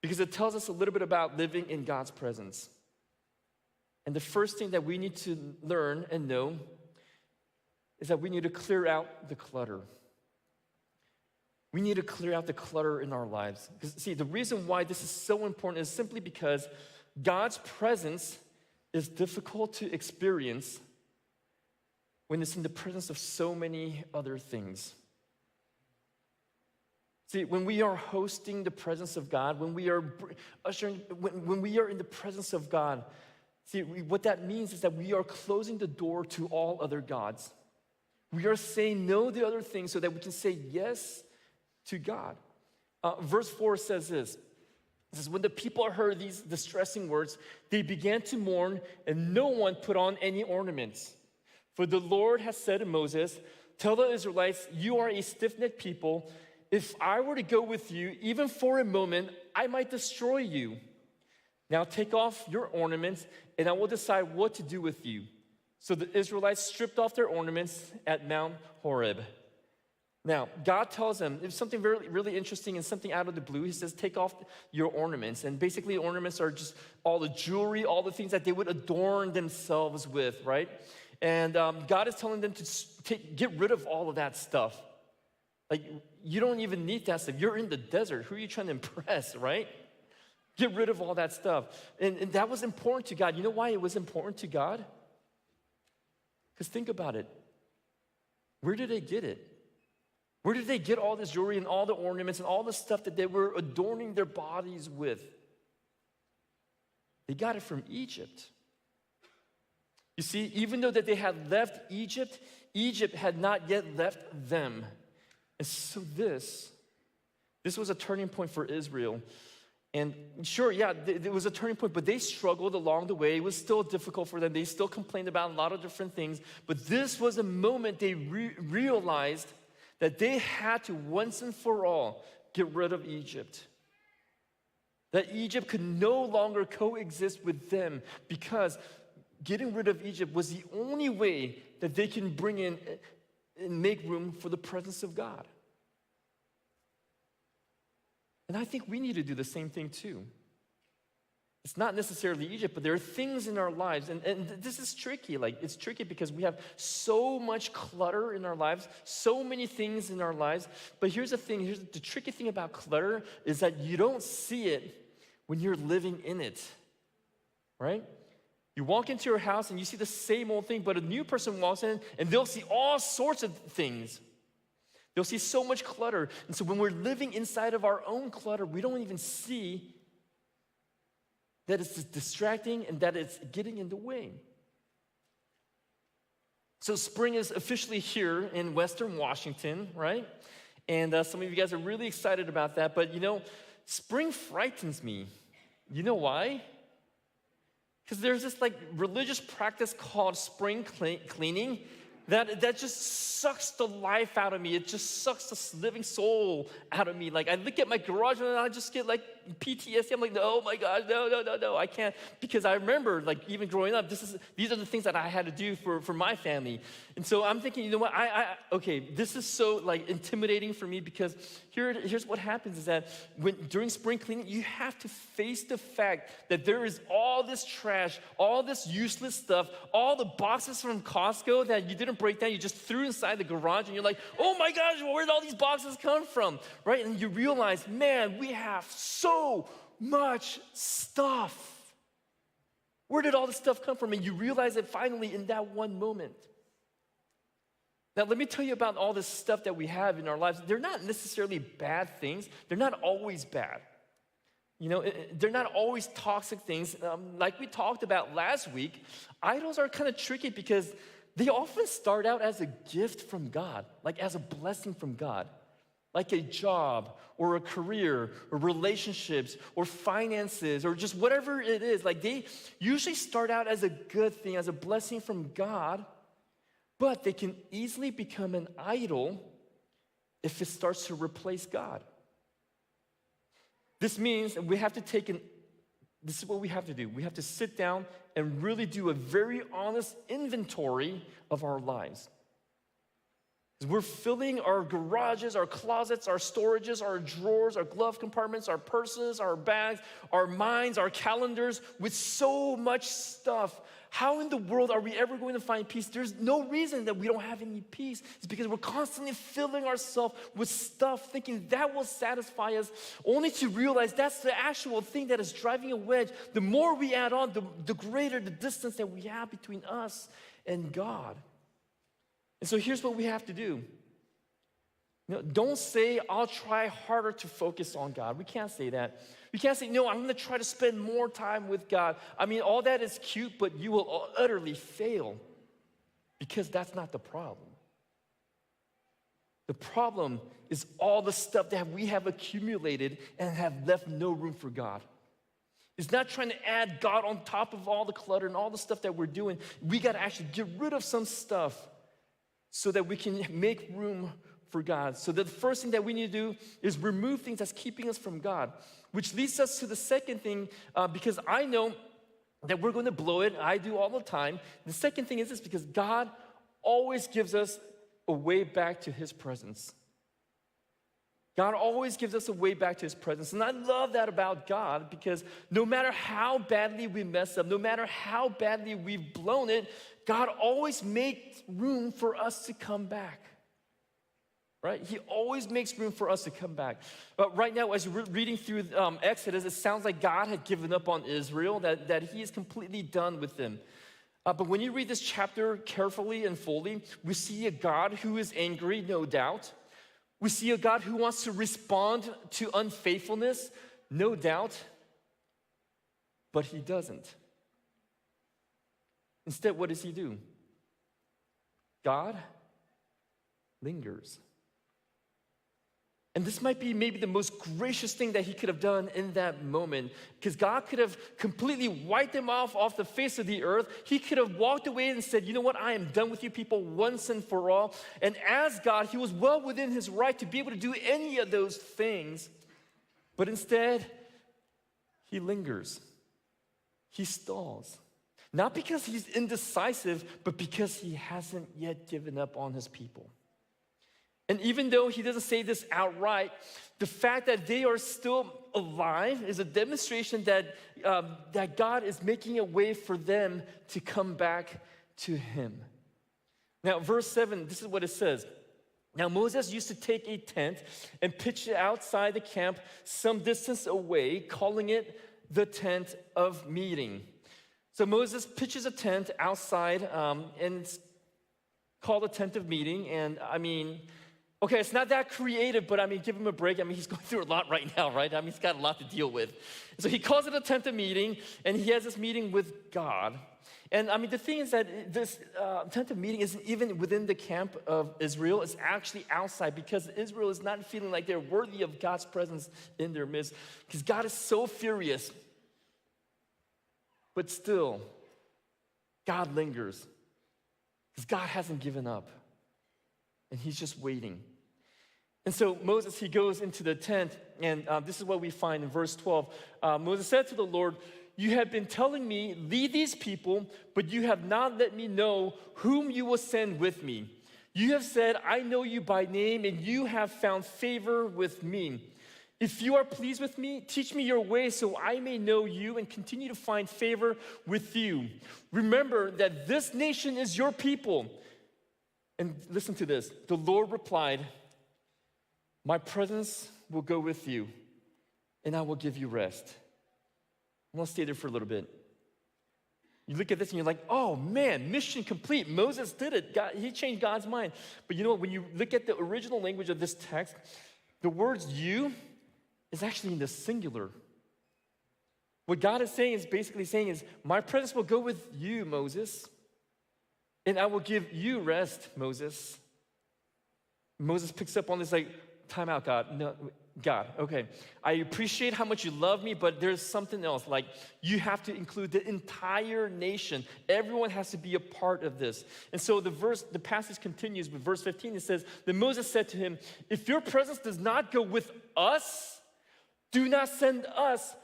[SPEAKER 5] because it tells us a little bit about living in God's presence. And the first thing that we need to learn and know is that we need to clear out the clutter. We need to clear out the clutter in our lives. Because, see, the reason why this is so important is simply because God's presence is difficult to experience when it's in the presence of so many other things. See, when we are hosting the presence of God, when we are ushering, when we are in the presence of God, see, what that means is that we are closing the door to all other gods. We are saying no to other things so that we can say yes to God. Verse 4 says this. It says, when the people heard these distressing words, they began to mourn, and no one put on any ornaments. For the Lord has said to Moses, tell the Israelites, you are a stiff-necked people. If I were to go with you, even for a moment, I might destroy you. Now take off your ornaments, and I will decide what to do with you. So the Israelites stripped off their ornaments at Mount Horeb. Now, God tells them, it's something really interesting and something out of the blue. He says, take off your ornaments. And basically, ornaments are just all the jewelry, all the things that they would adorn themselves with, right? And God is telling them to get rid of all of that stuff. Like, you don't even need that stuff. You're in the desert. Who are you trying to impress, right? Get rid of all that stuff. And that was important to God. You know why it was important to God? Because think about it. Where did they get it? Where did they get all this jewelry and all the ornaments and all the stuff that they were adorning their bodies with? They got it from Egypt. You see, even though that they had left Egypt, Egypt had not yet left them. And so this was a turning point for Israel. And sure, yeah, it was a turning point, but they struggled along the way. It was still difficult for them. They still complained about a lot of different things. But this was a moment they realized that they had to once and for all get rid of Egypt. That Egypt could no longer coexist with them because getting rid of Egypt was the only way that they can bring in and make room for the presence of God. And I think we need to do the same thing too. It's not necessarily Egypt, but there are things in our lives, and this is tricky. Like, it's tricky because we have so much clutter in our lives, so many things in our lives. But here's the thing, here's the tricky thing about clutter is that you don't see it when you're living in it, right? You walk into your house and you see the same old thing, but a new person walks in and they'll see all sorts of things. They'll see so much clutter. And so when we're living inside of our own clutter, we don't even see that it's distracting and that it's getting in the way. So spring is officially here in Western Washington, right? And some of you guys are really excited about that. But you know, spring frightens me. You know why? Because there's this like religious practice called spring cleaning that just sucks the life out of me. It just sucks the living soul out of me. Like, I look at my garage and I just get like PTSD. I'm like, no, oh my gosh, no, I can't. Because I remember, like, even growing up, these are the things that I had to do for my family. And so I'm thinking, you know what, okay, this is so, like, intimidating for me, because here's what happens is that during spring cleaning, you have to face the fact that there is all this trash, all this useless stuff, all the boxes from Costco that you didn't break down, you just threw inside the garage, and you're like, oh my gosh, where did all these boxes come from, right? And you realize, man, we have so much stuff. Where did all this stuff come from? And you realize it finally in that one moment. Now, let me tell you about all this stuff that we have in our lives. They're not necessarily bad things. They're not always bad. You know, they're not always toxic things. Like we talked about last week, idols are kind of tricky because they often start out as a gift from God, like as a blessing from God, like a job or a career or relationships or finances or just whatever it is. Like they usually start out as a good thing, as a blessing from God, but they can easily become an idol if it starts to replace God. This means that we have to this is what we have to do. We have to sit down and really do a very honest inventory of our lives. We're filling our garages, our closets, our storages, our drawers, our glove compartments, our purses, our bags, our minds, our calendars with so much stuff. How in the world are we ever going to find peace? There's no reason that we don't have any peace. It's because we're constantly filling ourselves with stuff, thinking that will satisfy us, only to realize that's the actual thing that is driving a wedge. The more we add on, the greater the distance that we have between us and God. And so here's what we have to do. You know, don't say, I'll try harder to focus on God. We can't say that. We can't say, no, I'm going to try to spend more time with God. I mean, all that is cute, but you will utterly fail because that's not the problem. The problem is all the stuff that we have accumulated and have left no room for God. It's not trying to add God on top of all the clutter and all the stuff that we're doing. We got to actually get rid of some stuff so that we can make room for God. So the first thing that we need to do is remove things that's keeping us from God, which leads us to the second thing, because I know that we're going to blow it. I do all the time. The second thing is this, because God always gives us a way back to His presence. God always gives us a way back to His presence. And I love that about God, because no matter how badly we mess up, no matter how badly we've blown it, God always makes room for us to come back. Right? He always makes room for us to come back. But right now, as we're reading through Exodus, it sounds like God had given up on Israel, that He is completely done with them. But when you read this chapter carefully and fully, we see a God who is angry, no doubt. We see a God who wants to respond to unfaithfulness, no doubt. But He doesn't. Instead, what does He do? God lingers. And this might be maybe the most gracious thing that He could have done in that moment, because God could have completely wiped them off the face of the earth. He could have walked away and said, you know what, I am done with you people once and for all. And as God, He was well within His right to be able to do any of those things. But instead, He lingers. He stalls. Not because He's indecisive, but because He hasn't yet given up on His people. And even though He doesn't say this outright, the fact that they are still alive is a demonstration that God is making a way for them to come back to Him. Now, verse 7, this is what it says. Now, Moses used to take a tent and pitch it outside the camp some distance away, calling it the tent of meeting. So Moses pitches a tent outside, and it's called a tent of meeting. And I mean, okay, it's not that creative, but I mean, give him a break. I mean, he's going through a lot right now, right? I mean, he's got a lot to deal with. So he calls it a tent of meeting, and he has this meeting with God. And I mean, the thing is that this tent of meeting isn't even within the camp of Israel. It's actually outside, because Israel is not feeling like they're worthy of God's presence in their midst, because God is so furious. But still, God lingers, because God hasn't given up. And He's just waiting. And so Moses, he goes into the tent, and this is what we find in verse 12. Moses said to the Lord, "You have been telling me, lead these people, but you have not let me know whom you will send with me. You have said, I know you by name, and you have found favor with me. If you are pleased with me, teach me your way so I may know you and continue to find favor with you. Remember that this nation is your people." And listen to this. The Lord replied, "My presence will go with you, and I will give you rest." I'm gonna stay there for a little bit. You look at this and you're like, oh man, mission complete. Moses did it. God, he changed God's mind. But you know what? When you look at the original language of this text, the words "you" is actually in the singular. What God is saying is basically saying is, my presence will go with you, Moses, and I will give you rest, Moses. Moses picks up on this like, time out, God. No, God, okay. I appreciate how much you love me, but there's something else. Like, you have to include the entire nation. Everyone has to be a part of this. And so the passage continues with verse 15. It says, "Then Moses said to him, if your presence does not go with us, do not send us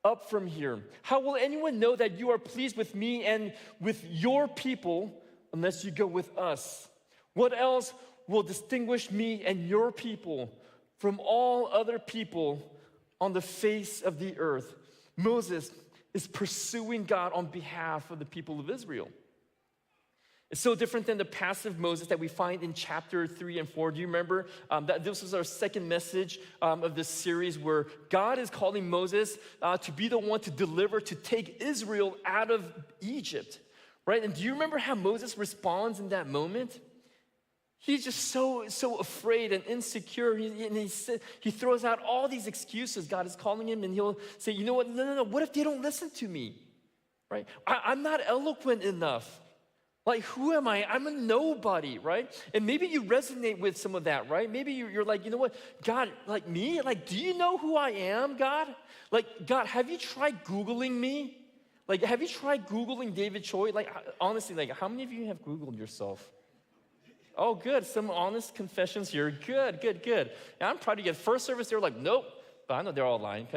[SPEAKER 5] up from here. How will anyone know that you are pleased with me and with your people unless you go with us? What else will distinguish me and your people from all other people on the face of the earth?" Moses is pursuing God on behalf of the people of Israel. It's so different than the passive Moses that we find in chapter 3 and 4. Do you remember that this was our second message of this series where God is calling Moses to be the one to deliver, to take Israel out of Egypt, right? And do you remember how Moses responds in that moment? He's just so afraid and insecure. He throws out all these excuses. God is calling him, and he'll say, you know what? No. What if they don't listen to me, right? I'm not eloquent enough. Like, who am I? I'm a nobody, right? And maybe you resonate with some of that, right? Maybe you're like, you know what? God, like me? Like, do you know who I am, God? Like, God, have you tried Googling me? Like, have you tried Googling David Choi? Like, honestly, like, how many of you have Googled yourself? Oh, good. Some honest confessions here. Good. And I'm proud to get first service. They're like, nope. But I know they're all lying.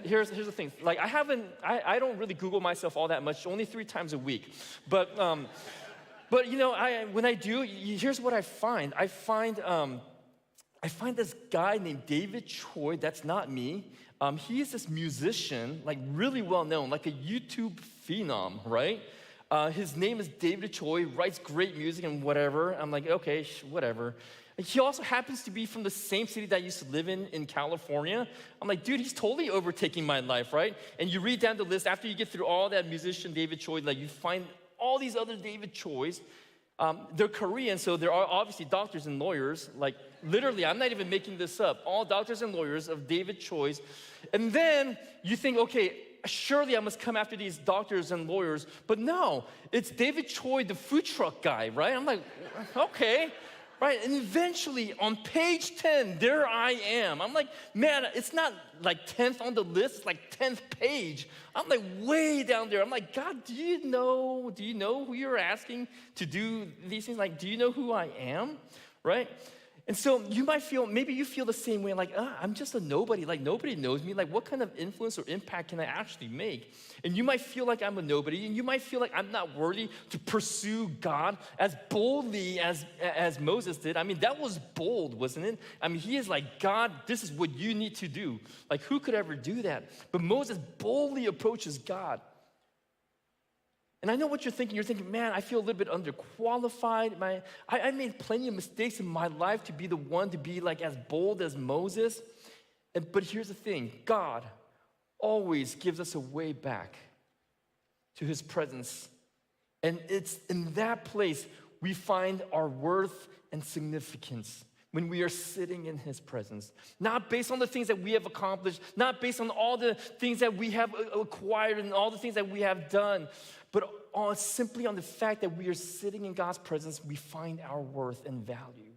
[SPEAKER 5] Here's the thing. Like, I don't really Google myself all that much. Only 3 times a week. But you know, when I do, here's what I find. I find this guy named David Choi. That's not me. He is this musician, like really well known, like a YouTube phenom, right? His name is David Choi, writes great music and whatever. I'm like, okay, whatever. He also happens to be from the same city that I used to live in California. I'm like, dude, he's totally overtaking my life, right? And you read down the list, after you get through all that musician David Choi, like you find all these other David Chois. They're Korean, so there are obviously doctors and lawyers. Like, literally, I'm not even making this up. All doctors and lawyers of David Choi's. And then you think, okay, surely I must come after these doctors and lawyers. But no, it's David Choi, the food truck guy, right? I'm like, okay, right? And eventually, on page 10, there I am. I'm like, man, it's not like 10th on the list, it's like 10th page. I'm like way down there. I'm like, God, do you know who you're asking to do these things? Like, do you know who I am, right? And so you might feel, maybe you feel the same way, like, I'm just a nobody, like nobody knows me, like what kind of influence or impact can I actually make? And you might feel like I'm a nobody, and you might feel like I'm not worthy to pursue God as boldly as Moses did. I mean, that was bold, wasn't it? I mean, he is like, God, this is what you need to do. Like, who could ever do that? But Moses boldly approaches God. And I know what you're thinking. You're thinking, man, I feel a little bit underqualified. I made plenty of mistakes in my life to be the one to be like as bold as Moses. But here's the thing. God always gives us a way back to his presence. And it's in that place we find our worth and significance when we are sitting in his presence. Not based on the things that we have accomplished, not based on all the things that we have acquired and all the things that we have done, but simply on the fact that we are sitting in God's presence, we find our worth and value.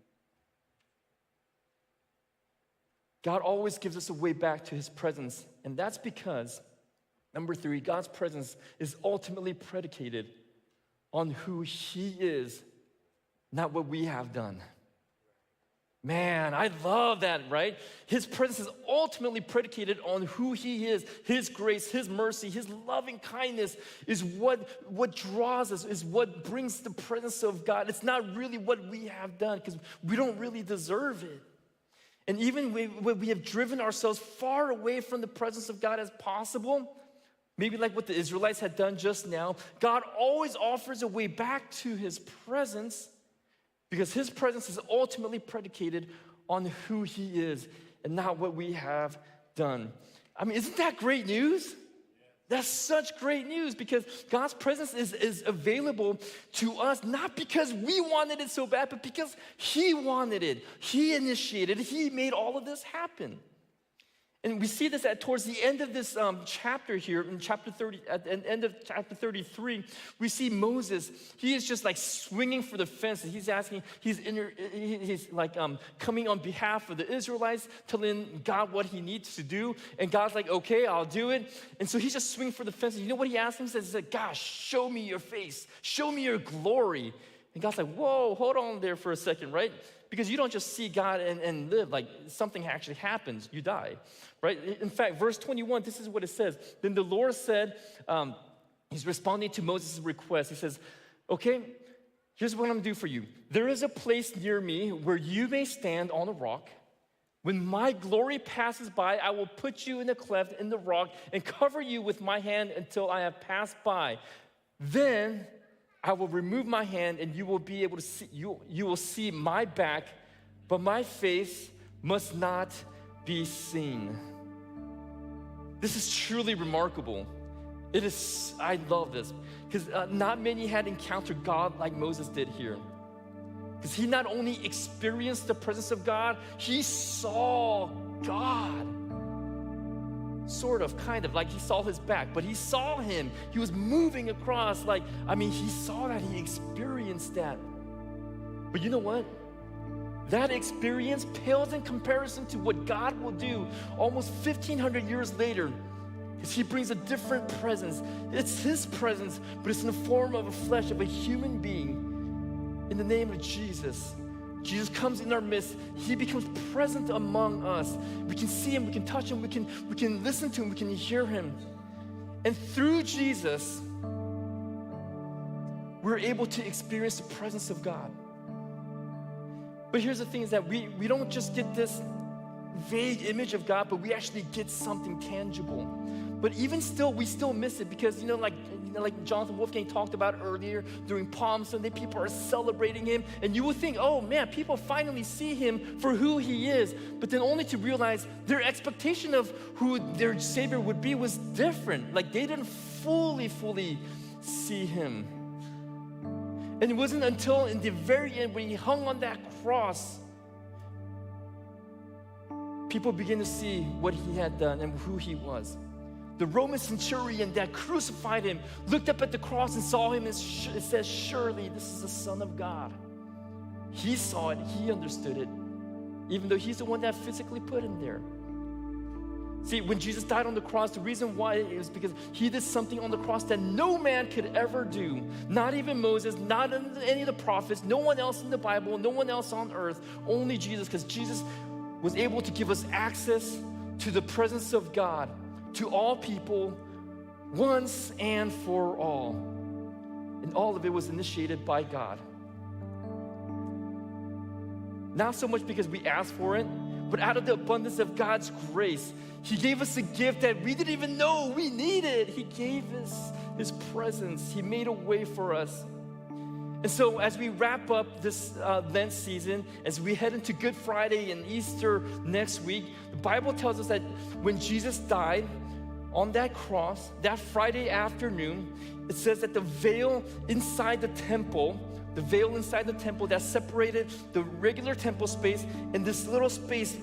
[SPEAKER 5] God always gives us a way back to his presence, and that's because, number 3, God's presence is ultimately predicated on who he is, not what we have done. Man, I love that, right? His presence is ultimately predicated on who he is. His grace, his mercy, his loving kindness is what draws us, is what brings the presence of God. It's not really what we have done because we don't really deserve it. And even when we have driven ourselves far away from the presence of God as possible, maybe like what the Israelites had done just now, God always offers a way back to his presence because his presence is ultimately predicated on who he is and not what we have done. I mean, isn't that great news? That's such great news because God's presence is available to us not because we wanted it so bad, but because he wanted it. He initiated it. He made all of this happen. And we see this towards the end of this chapter here, in chapter 30, at the end of chapter 33, we see Moses. He is just like swinging for the fences. He's asking, he's coming on behalf of the Israelites, telling God what he needs to do. And God's like, okay, I'll do it. And so he's just swinging for the fences. You know what he asked him? He says, gosh, show me your face. Show me your glory. And God's like, whoa, hold on there for a second, right? Because you don't just see God and live, like something actually happens, you die, right? In fact, verse 21, this is what it says. Then the Lord said, he's responding to Moses' request. He says, okay, here's what I'm gonna do for you. There is a place near me where you may stand on a rock. When my glory passes by, I will put you in a cleft in the rock and cover you with my hand until I have passed by. Then I will remove my hand and you will be able to see, you will see my back, but my face must not be seen. This is truly remarkable. It is, I love this, because not many had encountered God like Moses did here. Because he not only experienced the presence of God, he saw God. Sort of, kind of, like he saw his back, but he saw him. He was moving across, he saw that, he experienced that. But you know what? That experience pales in comparison to what God will do almost 1,500 years later, because he brings a different presence. It's his presence, but it's in the form of a flesh, of a human being. In the name of Jesus. Jesus comes in our midst. He becomes present among us. We can see him, we can touch him, we can listen to him, we can hear him. And through Jesus, we're able to experience the presence of God. But here's the thing is that we don't just get this vague image of God, but we actually get something tangible. But even still, we still miss it because, like Jonathan Wolfgang talked about earlier, during Palm Sunday, people are celebrating him. And you would think, oh man, people finally see him for who he is. But then only to realize their expectation of who their Savior would be was different. Like they didn't fully see him. And it wasn't until in the very end when he hung on that cross, people began to see what he had done and who he was. The Roman centurion that crucified him looked up at the cross and saw him, and it says, surely this is the Son of God. He saw it, he understood it, even though he's the one that physically put him there. See, when Jesus died on the cross, the reason why is because he did something on the cross that no man could ever do. Not even Moses, not any of the prophets, no one else in the Bible, no one else on earth, only Jesus, because Jesus was able to give us access to the presence of God, to all people, once and for all. And all of it was initiated by God. Not so much because we asked for it, but out of the abundance of God's grace, he gave us a gift that we didn't even know we needed. He gave us his presence. He made a way for us. And so as we wrap up this Lent season, as we head into Good Friday and Easter next week, the Bible tells us that when Jesus died on that cross, that Friday afternoon, it says that the veil inside the temple that separated the regular temple space and this little space,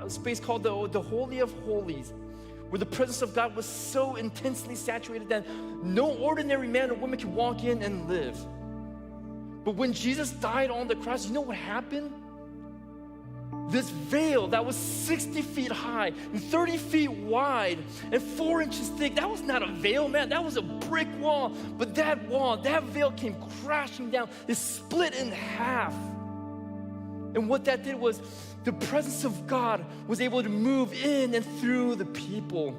[SPEAKER 5] space called the Holy of Holies, where the presence of God was so intensely saturated that no ordinary man or woman could walk in and live. But when Jesus died on the cross, you know what happened? This veil that was 60 feet high and 30 feet wide and 4 inches thick, that was not a veil, man, that was a brick wall. But that veil came crashing down. It split in half. And what that did was the presence of God was able to move in and through the people.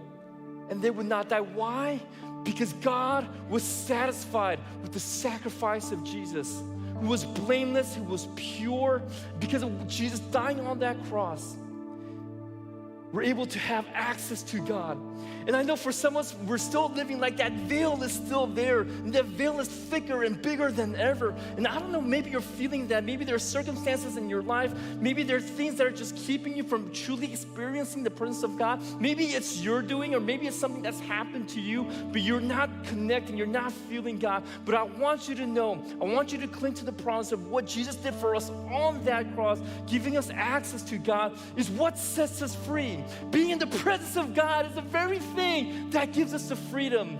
[SPEAKER 5] And they would not die. Why? Because God was satisfied with the sacrifice of Jesus, who was blameless, who was pure. Because of Jesus dying on that cross, we're able to have access to God. And I know for some of us, we're still living like that veil is still there. And that veil is thicker and bigger than ever. And I don't know, maybe you're feeling that. Maybe there are circumstances in your life. Maybe there are things that are just keeping you from truly experiencing the presence of God. Maybe it's your doing, or maybe it's something that's happened to you, but you're not connecting, you're not feeling God. But I want you to know, I want you to cling to the promise of what Jesus did for us on that cross, giving us access to God, is what sets us free. Being in the presence of God is the very thing that gives us the freedom.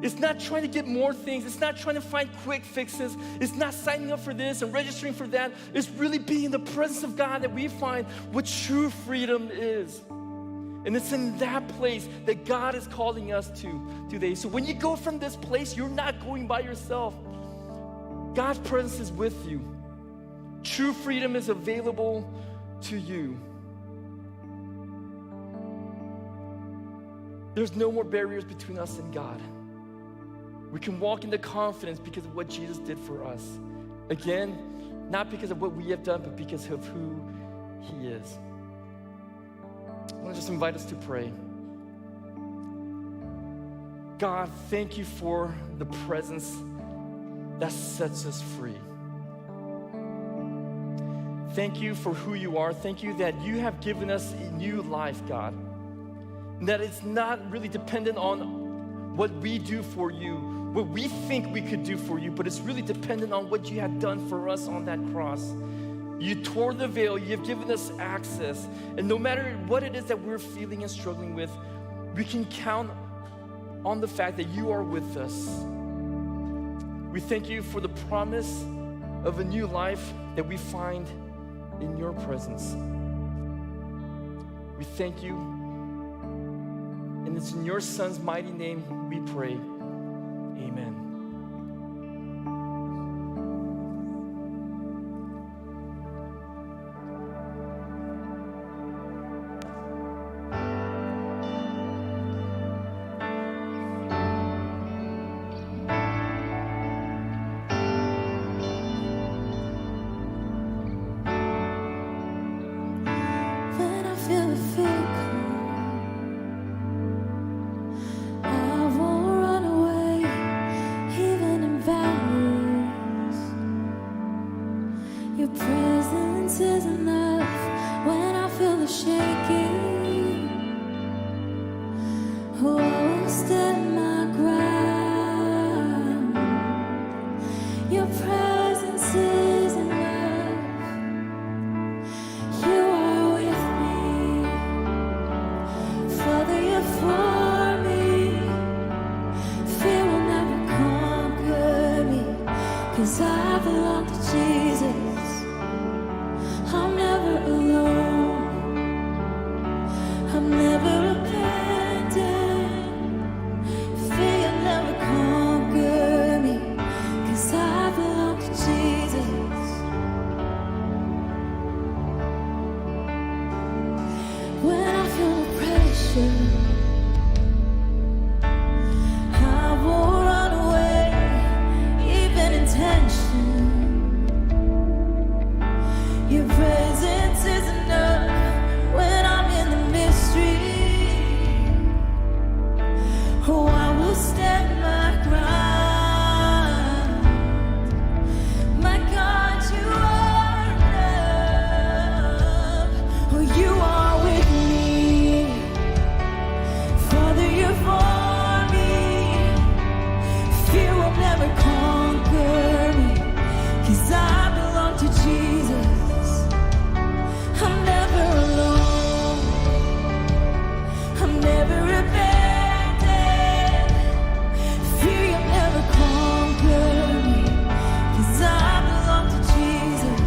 [SPEAKER 5] It's not trying to get more things. It's not trying to find quick fixes. It's not signing up for this and registering for that. It's really being in the presence of God that we find what true freedom is. And it's in that place that God is calling us to today. So when you go from this place, you're not going by yourself. God's presence is with you. True freedom is available to you. There's no more barriers between us and God. We can walk into confidence because of what Jesus did for us. Again, not because of what we have done, but because of who He is. I want to just invite us to pray. God, thank you for the presence that sets us free. Thank you for who you are. Thank you that you have given us a new life, God. And that it's not really dependent on what we do for you, what we think we could do for you, but it's really dependent on what you had done for us on that cross. You tore the veil, you've given us access, and no matter what it is that we're feeling and struggling with, we can count on the fact that you are with us. We thank you for the promise of a new life that we find in your presence. We thank you. And it's in your Son's mighty name we pray. Amen.
[SPEAKER 1] When I feel the fear I won't run away, even in valleys. Your presence is enough when I feel the shaking. Oh, I will stand my ground. Your presence is enough. You are with me. Father, you're for me. Fear will never conquer me, 'cause I belong to Jesus. I'm never alone. I'm never abandoned. Fear will never conquer me, 'cause I belong to Jesus. When I feel the pressure, I won't run away, even in tension. Your presence is enough when I'm in the mystery. Oh, I will stand my ground. My God, you are enough. Oh, you are with me. Father, you're for me. Fear will never conquer me, 'cause I belong to Jesus. I'm never alone. I'm never abandoned. Fear will never conquer me, 'cause I belong to Jesus.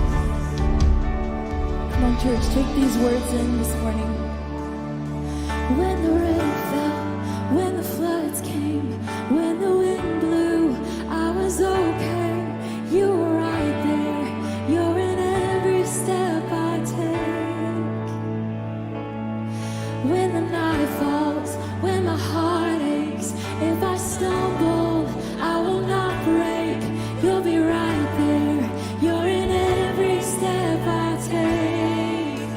[SPEAKER 1] Come on, church, take these words in this morning. When the rain fell, when the floods came, when the wind blew, I was okay. You were right there. my heart aches. If I stumble, I will not break. You'll be right there. You're in every step I take.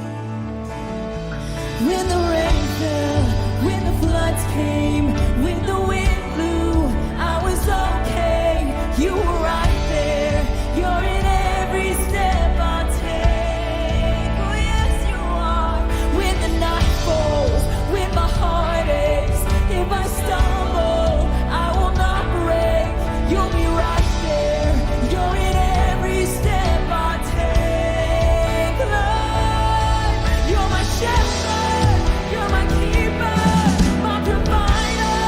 [SPEAKER 1] When the rain fell, when the floods came, when the wind blew, I was okay. You were right there. You're in every step I take. Oh yes, you are. When the night falls, when my heart aches, if I stumble, I will not break. You'll be right there. You're in every step I take. Lord, you're my shepherd, you're my keeper, my provider,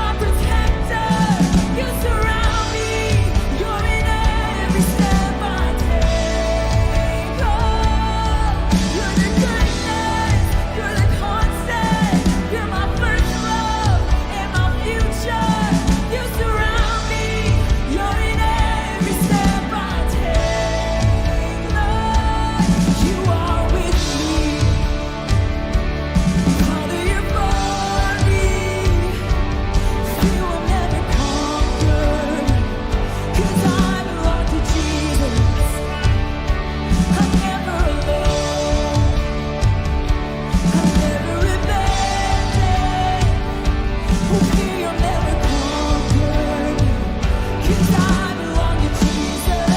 [SPEAKER 1] my protector. You surround me. You're in every step I take. Oh, you're the goodness, you're the constant, you're my first love and my future. You surround me. You're in every step I take. Lord, you are with me. Father, you're for me. Fear will never conquer me, 'cause I belong to Jesus. I'm never alone. I'm never abandoned. Oh, fear you'll never conquer me, 'cause I belong to Jesus.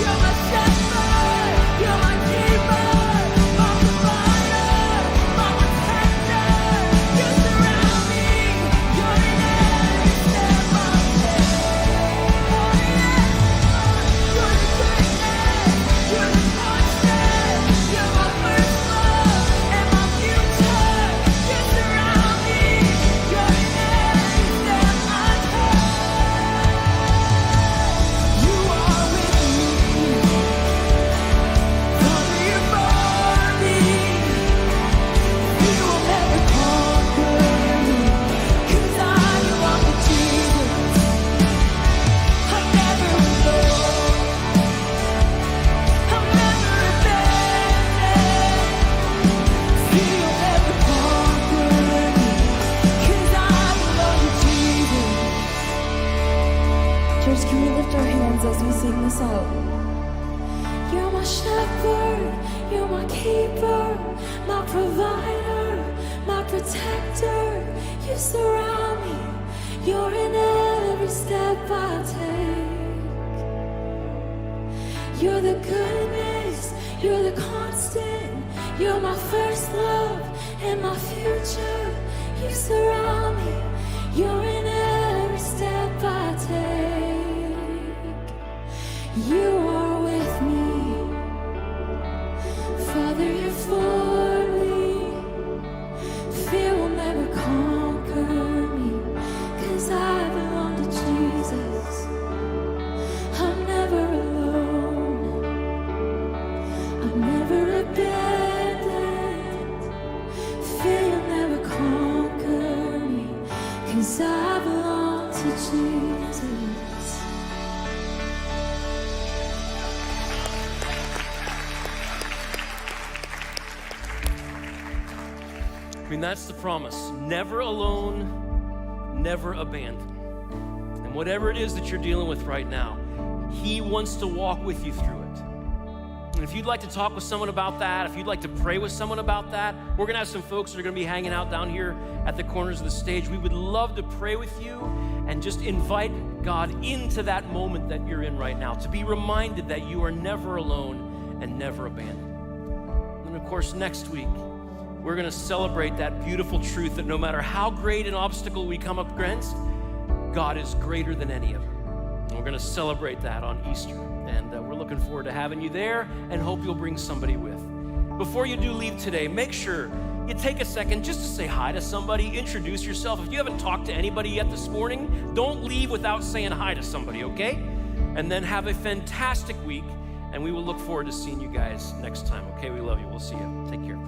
[SPEAKER 1] You're my shepherd, you're my keeper, my provider, my protector. You surround me. You're in every step I take. Oh yes, you're the goodness, you're the constant, you're my first love and my future. You surround me. You're in every step I take. You are with me. Father, you're for me. You will never conquer me, 'cause I belong to Jesus. I'm never alone. I'm never abandoned. Fear you'll never conquer me, 'cause I belong to Jesus. Church, can we lift our hands as we sing this out? You're my shepherd, you're my keeper, my provider, my protector. You surround me. You're in every step I take. You're the goodness, you're the constant, you're my first love and my future. You surround me. You're in every step I take. You are with me. Father, you're for me. Fear will never conquer me, 'cause I belong to Jesus. I'm never alone. I'm never abandoned. Fear will never conquer me, 'cause I belong to Jesus.
[SPEAKER 2] I mean, that's the promise. Never alone, never abandoned. And whatever it is that you're dealing with right now, He wants to walk with you through it. And if you'd like to talk with someone about that, if you'd like to pray with someone about that, we're gonna have some folks that are gonna be hanging out down here at the corners of the stage. We would love to pray with you and just invite God into that moment that you're in right now, to be reminded that you are never alone and never abandoned. And of course, next week, we're gonna celebrate that beautiful truth that no matter how great an obstacle we come up against, God is greater than any of them. And we're gonna celebrate that on Easter. And we're looking forward to having you there and hope you'll bring somebody with. Before you do leave today, make sure you take a second just to say hi to somebody, introduce yourself. If you haven't talked to anybody yet this morning, don't leave without saying hi to somebody, okay? And then have a fantastic week, and we will look forward to seeing you guys next time, okay? We love you. We'll see you. Take care.